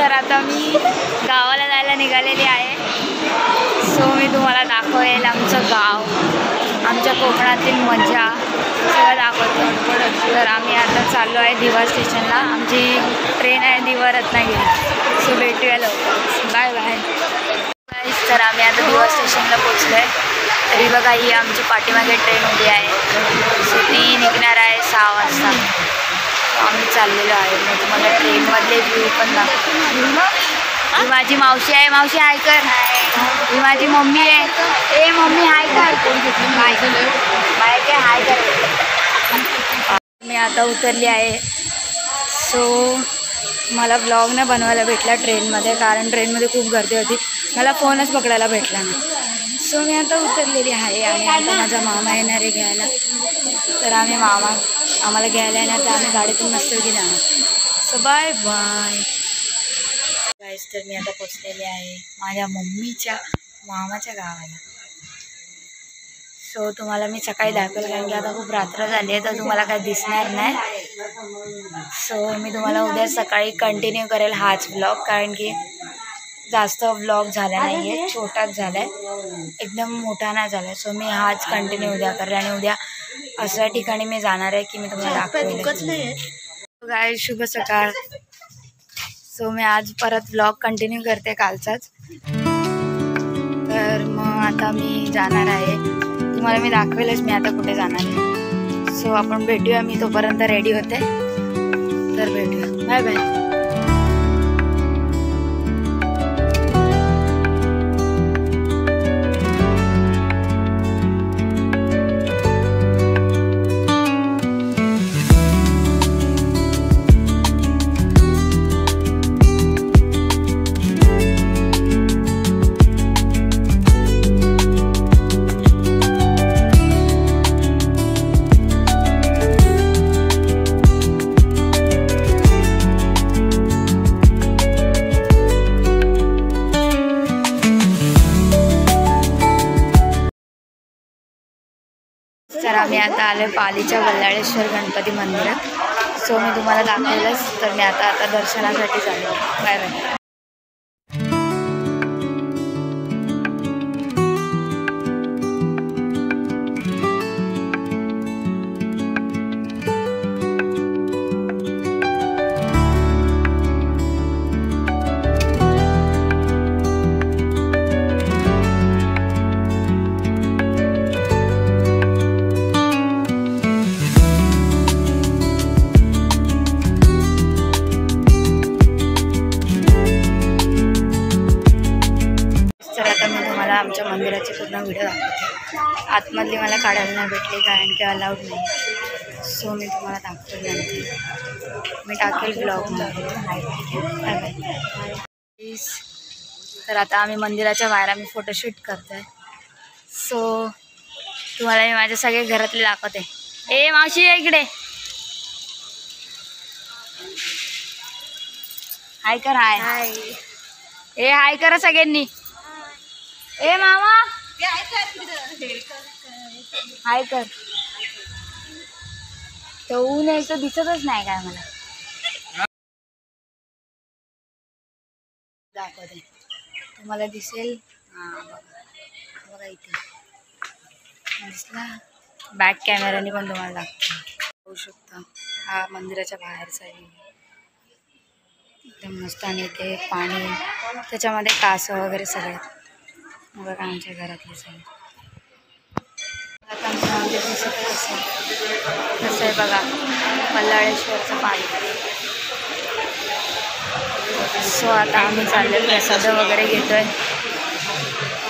तर आता मी गावाला जायला निघालेली आहे. सो मी तुम्हाला दाखवेल आमचं गाव, आमच्या कोकणातील मजा सगळं दाखवतो. तर आम्ही आता चाललो आहे दिवा स्टेशनला. आमची ट्रेन आहे दिवा रत्नागिरी. सो भेटूया लवकर. Bye bye. तर आम्ही आता दिवा स्टेशनला पोचलो आहे. तरी बघा ही आमची पाठीमागे ट्रेन उभी आहे. सो ती निघणार आहे 6 वाजता. आम्ही चाललेलो आहे. मग तुम्हाला ट्रेनमधले व्ह्यू पण दाखवतो. ही माझी मावशी आहे. मावशी हाय कर. ही माझी मम्मी आहे. ए मम्मी हाय कर. हाय काय हाय कर. मी आता उतरली आहे. सो मला ब्लॉग नाही बनवायला भेटला ट्रेनमध्ये, कारण ट्रेनमध्ये खूप गर्दी होती. मला फोनच पकडायला भेटला नाही. सो मी आता उतरलेली आहे आणि आता माझा मामा येणार आहे घ्यायला. तर आम्हाला घ्यायला येणार, तर आम्ही गाडीतून मस्तपैकी जाणार. सो बाय बाय गाईस. तर मी आता पोचलेली आहे माझ्या मम्मीच्या मामाच्या गावाला. सो तुम्हाला मी सकाळी दाखवेल, कारण की आता खूप रात्र झाली आहे तर तुम्हाला काय दिसणार नाही. सो मी तुम्हाला उद्या सकाळी कंटिन्यू करेल हाच ब्लॉग, कारण की जास्त ब्लॉग झाला नाही आहे, छोटाच झाला आहे, एकदम मोठा नाही झाला आहे. सो मी हाच कंटिन्यू उद्या करेल. आणि उद्या अशा ठिकाणी मी जाणार आहे की मी तुम्हाला दाखवेल. गाय शुभ सकाळ. सो मी आज परत ब्लॉग कंटिन्यू करते कालचाच. तर मग आता मी जाणार आहे. तुम्हाला मी दाखवेलच मी आता कुठे जाणार आहे. सो आपण भेटूया. मी तोपर्यंत रेडी होते. तर भेटूया. Bye bye. तर आम्ही आता आलो पालीच्या वल्लाळेश्वर गणपती मंदिरात. सो मी तुम्हाला दाखवलंच. तर मी आता दर्शनासाठी चाललो. Bye bye. आमच्या मंदिराची पूर्ण व्हिडिओ दाखवते. आतमधली मला काढायला नाही भेटली, कारण की अलाउड नाही. सो मी तुम्हाला दाखवते नंतर. मी टाकेल ब्लॉगमध्ये. Bye bye. तर आता आम्ही मंदिराच्या बाहेर आम्ही फोटोशूट करतो आहे. सो तुम्हाला मी माझ्या सगळे घरातले दाखवते. ए मावशी इकडे हाय कर. हाय. ए हाय करा सगळ्यांनी. ए मामा हाय कर. तर ऊन आहे तर दिसतच नाही काय मला. दाखवते तुम्हाला दिसेल. हां बघा इथे दिसला. बॅक कॅमेराने पण तुम्हाला दाखवते. होऊ शकता. हा मंदिराच्या बाहेरचा आहे. एकदम मस्त. आणि इथे पाणी, त्याच्यामध्ये कासव वगैरे सगळे बघा आमच्या घरातले सगळे. आता आमचं मंदिर दिसत असेल कसं आहे बघा, वल्लाळेश्वरचं पाणी. सो आता आम्ही चाललो प्रसाद वगैरे घेतोय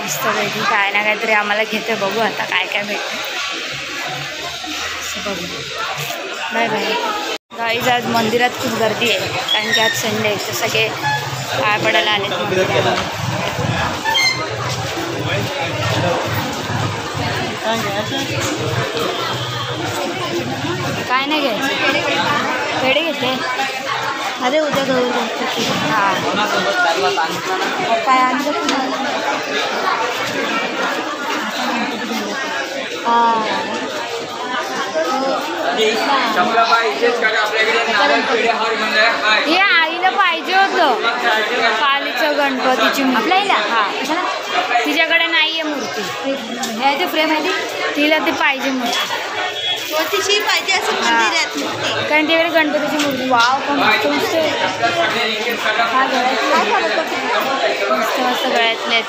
मस्तपैकी. काय ना काहीतरी आम्हाला घेतोय. बघू आता काय काय भेटतं. बघू. Bye bye. गाईज आज मंदिरात खूप गर्दी आहे, कारण की आज संडे आहे. तर सगळे पाय पडायला आलेत मंदिरात. काय नाही घ्यायचं. पेढे घेते. अरे उद्या गौर गणपती. हां काय आणलं. हां हे आई तिला पाहिजे होतं पालीचं गणपतीची मूर्ती. हा तिच्याकडे नाहीये मूर्ती. हे ते फ्रेम आहे तिला ते पाहिजे मूर्ती. तिची पाहिजे असं मंदिर आहेत मूर्ती. कारण तिकडे गणपतीची मूर्ती. वाव पण मस्त मस्त हा मस्त मस्त गळ्यातले आहेत.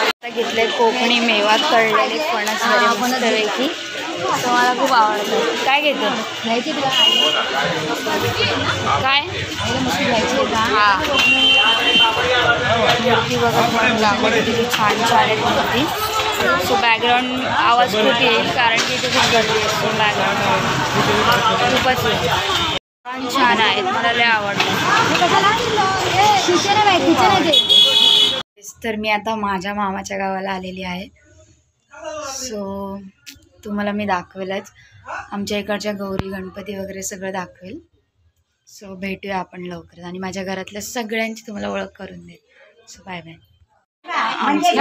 आता घेतले कोकणी मेवा तळलेले फणस मस्तपैकी. तो मला खूप आवडतं. काय घेतो घ्यायची तुला काय घ्यायची हा मूर्ती बघा किती छान छान आहे मूर्ती. सो बॅकग्राऊंड आवाज खूप येईल कारण की इथे खूप गर्दी असतो. बॅकग्राऊंड खूपच छान छान आहेत. मला लय आवडतं. तर मी आता माझ्या मामाच्या गावाला आलेली आहे. सो तुम्हाला मी दाखवेलच. आमच्या इकडच्या गौरी गणपती वगैरे सगळं दाखवेल. सो भेटूया आपण लवकरच आणि माझ्या घरातल्या सगळ्यांची तुम्हाला ओळख करून देईल. So bye bye. आमच्या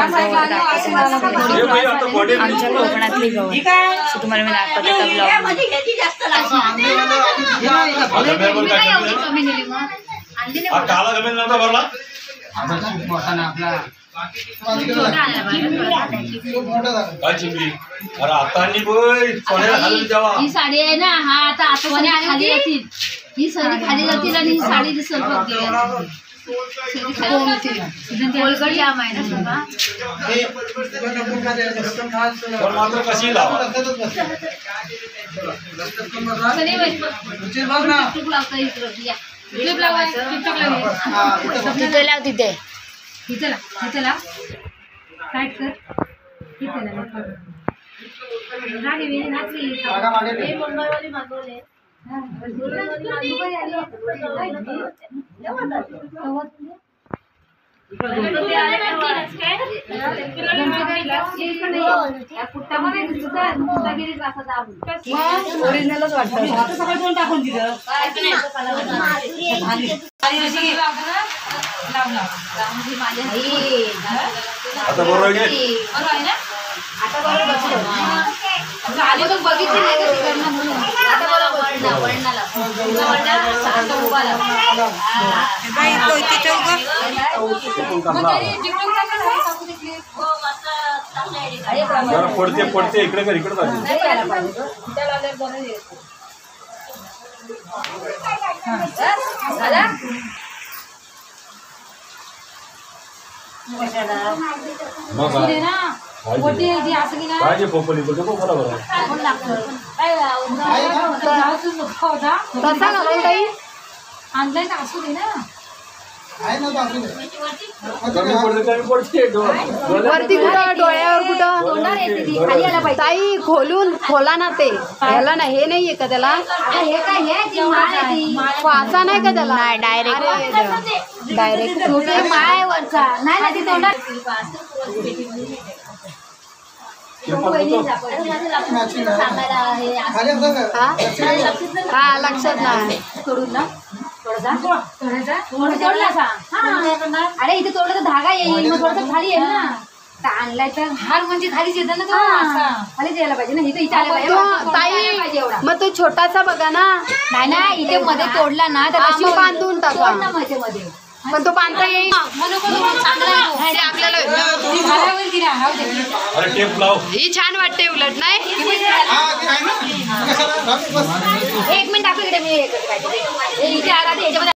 कोकणातली गौरी सो तुम्हाला मी दाखवते त्या ब्लॉगमध्ये. ही साडी आहे ना हा आता खाली जातील. ही साडी खाली जातील आणि ही साडी जाम आहे ना. तिथे लाव तिथे तिथे लाव काट कर तिथे मागवले. ओरिजिनलच वाटतं. टाकून दिलं आता बरोबर आहे ना. आता बरोबर बघितली नाही म्हणून आता बरोबर पडते पडते इकडे कर इकडे पाहिजे पोपली बोलतो बरोबर तसा घालाल ताई ऑनलाईन असू दे ना. वरती कुठं डोळ्यावर कुठं ताई खोलून खोला ना ते ह्याला ना हे नाहीये का त्याला हे काय हे वाचा नाही का त्याला डायरेक्ट माय वरचा नाही ना ती तोंडात हा लक्षात नाही. अरे इथे थोडं धागा येईल मग थोडं खाली येईल ना. आणलाय तर हार म्हणजे खालीच येतं ना. तो खालीच यायला पाहिजे ना. इथे इथे आलं पाहिजे. मग तो छोटासा बघा ना. नाही ना इथे मध्ये तोडला ना तर बांधून टाका मध्ये पण तो बांधता येईल. ही छान वाटते उलट नाही. एक मिनिट दाखव इकडे. मी इथे आला याच्यामध्ये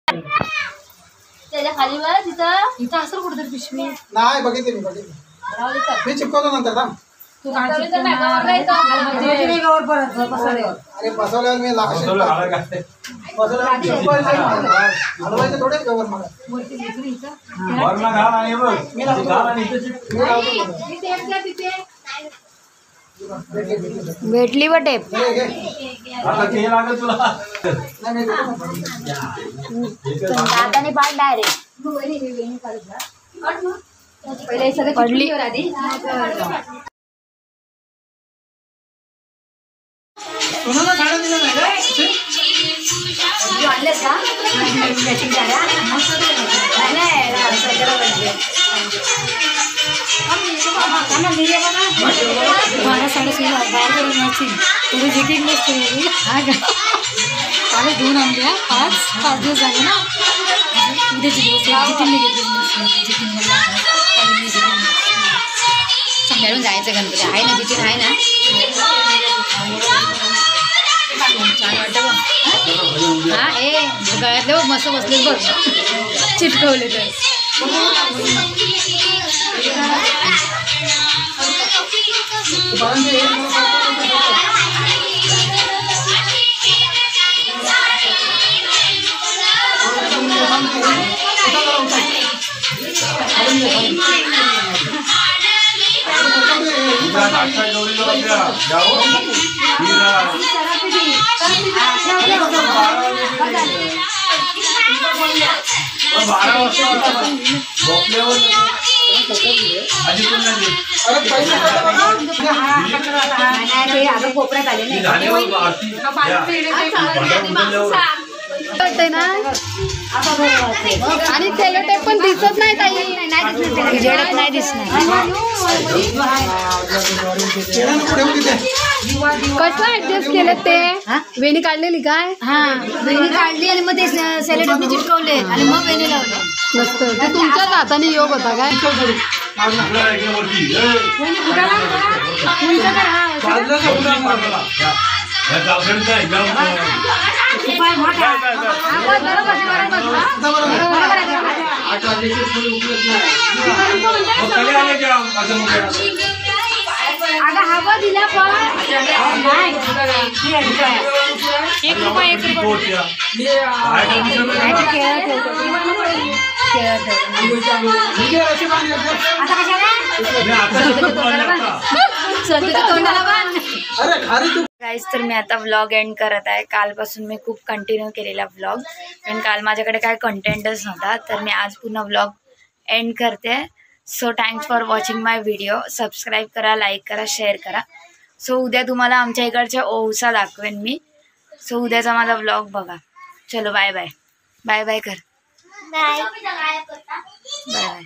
त्याच्या खाली वर तिथं इथं असं कुठं तर पिशवी नाही बघितली मी चिपकवतो नंतर ना. अरे बसवल्यावर मी हलवायचं थोडे कवर मला भेटली व टेप. दादाने पाड डायरेक्ट पहिले सगळं पडली. आधी आणलेस का मॅचिंग साड्या बारा साडेसहा बाहेर मॅचिंग तुझी जिकिंग नसते. आम्ही घेऊन आणल्या 5 दिवस झाले ना. उद्याचे दिवस जितीनने घेतले संध्याकाळून जायचं गणपती आहे ना जितीन आहे ना. छान वाटतं बघ. हा गळ्यातले बघ मस्त बसले बघ चिटकवले तर. कोपऱ्यात आले ना. आणि सेलो टेप पण दिसत नाही ताई. उजेडात नाही दिसणार. कसं ऍडजस्ट केलं ते वेणी काढलेली काय. हा वेणी काढली आणि मग ते सेलो टेपने चिटकवले आणि मग वेणी लावले. मस्त ते तुमच्याच हाताने योग होता काय. अगं हवा दिला पण गाईस तर मी आता व्लॉग एंड करत आहे. कालपासून मी खूप कंटिन्यू केलेला व्लॉग कारण काल माझ्याकडे काय कंटेंटच नव्हता. तर मी आज पुन्हा व्लॉग एंड करते. So thanks for watching my video. Subscribe करा, लाईक करा, शेअर करा. सो उद्या तुम्हाला आमच्या इकडच्या ओवसा दाखवेन मी. सो उद्याचा माझा व्लॉग बघा. चलो बाय बाय. बाय बाय कर. Bye bye.